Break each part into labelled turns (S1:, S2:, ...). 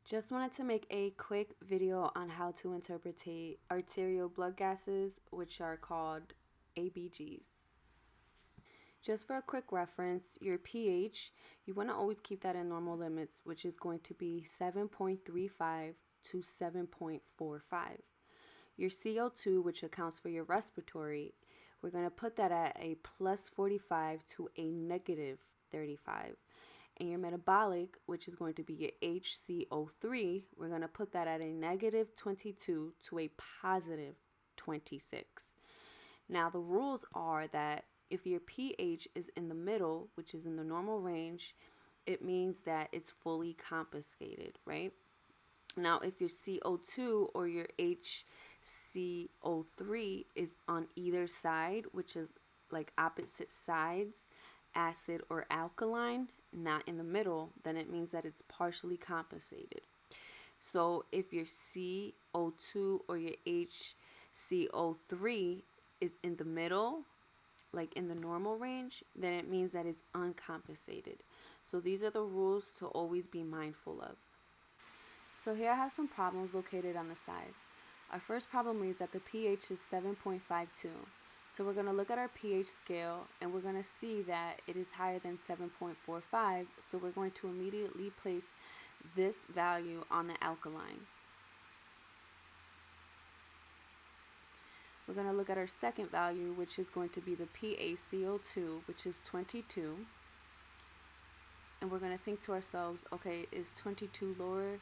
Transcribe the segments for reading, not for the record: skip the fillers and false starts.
S1: Just wanted to make a quick video on how to interpret arterial blood gases, which are called ABGs. Just for a quick reference, your pH, you want to always keep that in normal limits, which is going to be 7.35 to 7.45. Your CO2, which accounts for your respiratory, we're going to put that at a plus 45 to a negative 35. And your metabolic, which is going to be your HCO3, we're going to put that at a negative 22 to a positive 26. Now, the rules are that if your pH is in the middle, which is in the normal range, it means that it's fully compensated, right? Now, if your CO2 or your HCO3 is on either side, which is like opposite sides, acid or alkaline, not in the middle, then it means that it's partially compensated. So if your CO2 or your HCO3 is in the middle, like in the normal range, then it means that it's uncompensated. So these are the rules to always be mindful of. So here I have some problems located on the side. Our first problem reads that the pH is 7.52. So we're going to look at our pH scale and we're going to see that it is higher than 7.45. So we're going to immediately place this value on the alkaline. We're going to look at our second value, which is going to be the PaCO2, which is 22. And we're going to think to ourselves, okay, is 22 lower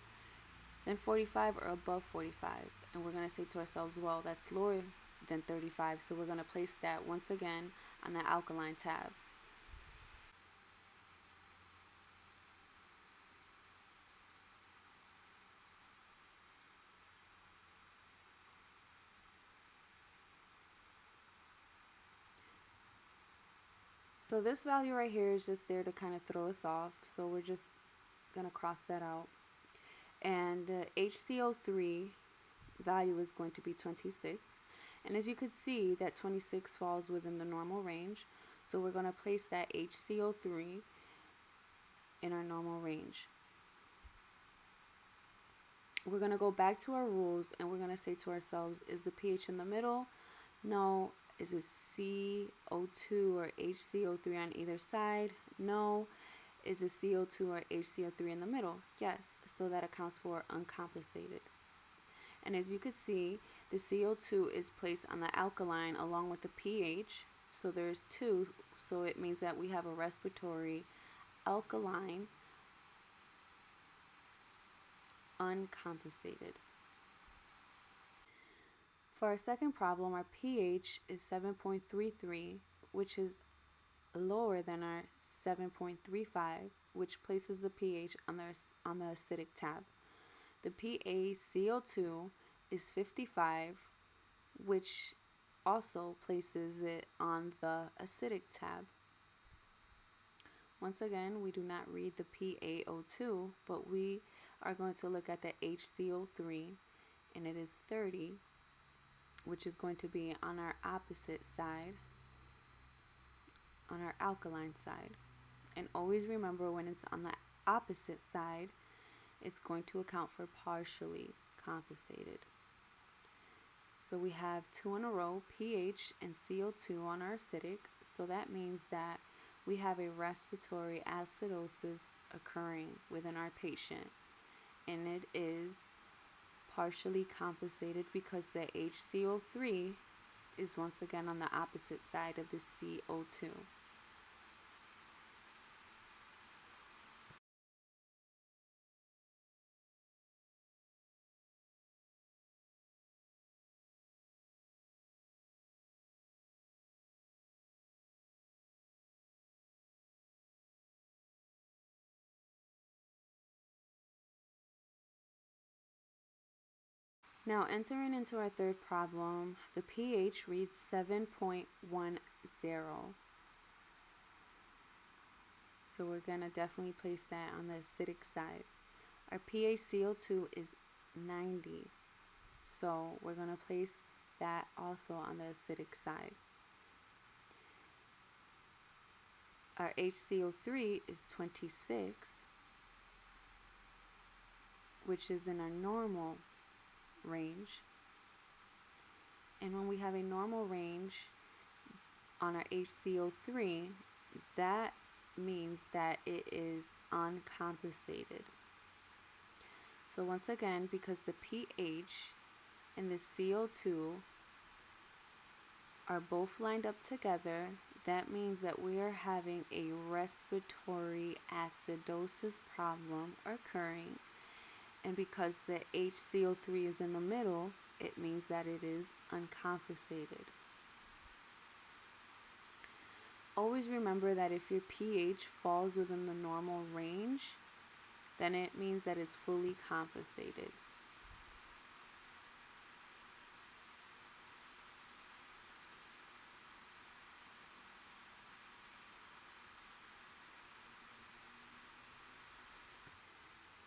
S1: than 45 or above 45? And we're going to say to ourselves, well, that's lower than 35, so we're going to place that once again on the alkaline tab. So this value right here is just there to kind of throw us off, so we're just going to cross that out. And the HCO3 value is going to be 26. And as you can see, that 26 falls within the normal range. So we're going to place that HCO3 in our normal range. We're going to go back to our rules and we're going to say to ourselves, is the pH in the middle? No. Is it CO2 or HCO3 on either side? No. Is it CO2 or HCO3 in the middle? Yes. So that accounts for uncompensated. And as you can see, the CO2 is placed on the alkaline along with the pH. So there's two. So it means that we have a respiratory alkaline uncompensated. For our second problem, our pH is 7.33, which is lower than our 7.35, which places the pH on the acidic tab. The PaCO2 is 55, which also places it on the acidic tab. Once again, we do not read the PaO2, but we are going to look at the HCO3, and it is 30, which is going to be on our opposite side, on our alkaline side. And always remember, when it's on the opposite side, it's going to account for partially compensated. So we have two in a row, pH and CO2 on our acidic. So that means that we have a respiratory acidosis occurring within our patient. And it is partially compensated because the HCO3 is once again on the opposite side of the CO2. Now, entering into our third problem, the pH reads 7.10. So we're going to definitely place that on the acidic side. Our PaCO2 is 90. So we're going to place that also on the acidic side. Our HCO3 is 26. which is in our normal range. And when we have a normal range on our HCO3, that means that it is uncompensated. So once again, because the pH and the CO2 are both lined up together, that means that we are having a respiratory acidosis problem occurring. And because the HCO3 is in the middle, it means that it is uncompensated. Always remember that if your pH falls within the normal range, then it means that it's fully compensated.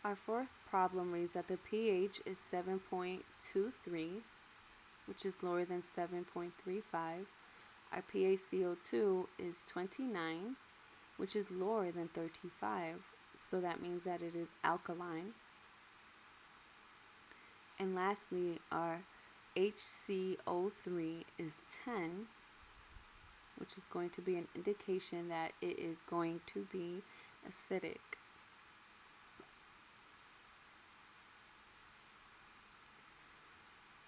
S1: Our fourth problem reads that the pH is 7.23, which is lower than 7.35. Our PaCO2 is 29, which is lower than 35. So that means that it is alkaline. And lastly, our HCO3 is 10, which is going to be an indication that it is going to be acidic.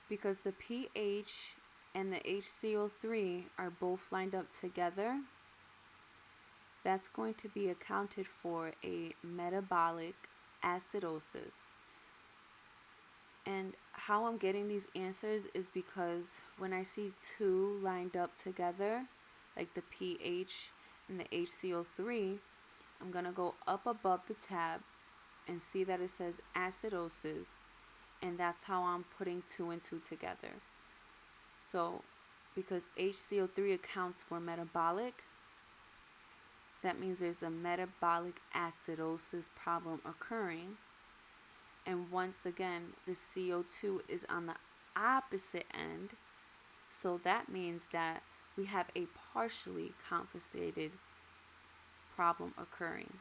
S1: Because the pH and the HCO3 are both lined up together, that's going to be accounted for a metabolic acidosis. And how I'm getting these answers is because when I see two lined up together, like the pH and the HCO3, I'm going to go up above the tab and see that it says acidosis, and that's how I'm putting 2 and 2 together. So because HCO3 accounts for metabolic, that means there's a metabolic acidosis problem occurring. And once again, the CO2 is on the opposite end. So that means that we have a partially compensated problem occurring.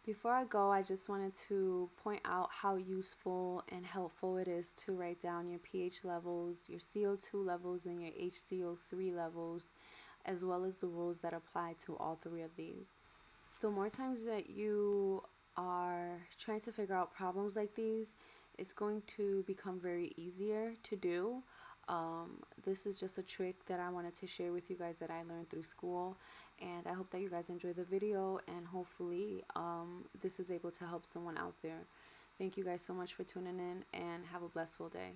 S1: Before I go, I just wanted to point out how useful and helpful it is to write down your pH levels, your CO2 levels, and your HCO3 levels, as well as the rules that apply to all three of these. The more times that you are trying to figure out problems like these, it's going to become very easier to do. This is just a trick that I wanted to share with you guys that I learned through school, and I hope that you guys enjoy the video, and hopefully this is able to help someone out there. Thank you guys so much for tuning in, and have a blissful day.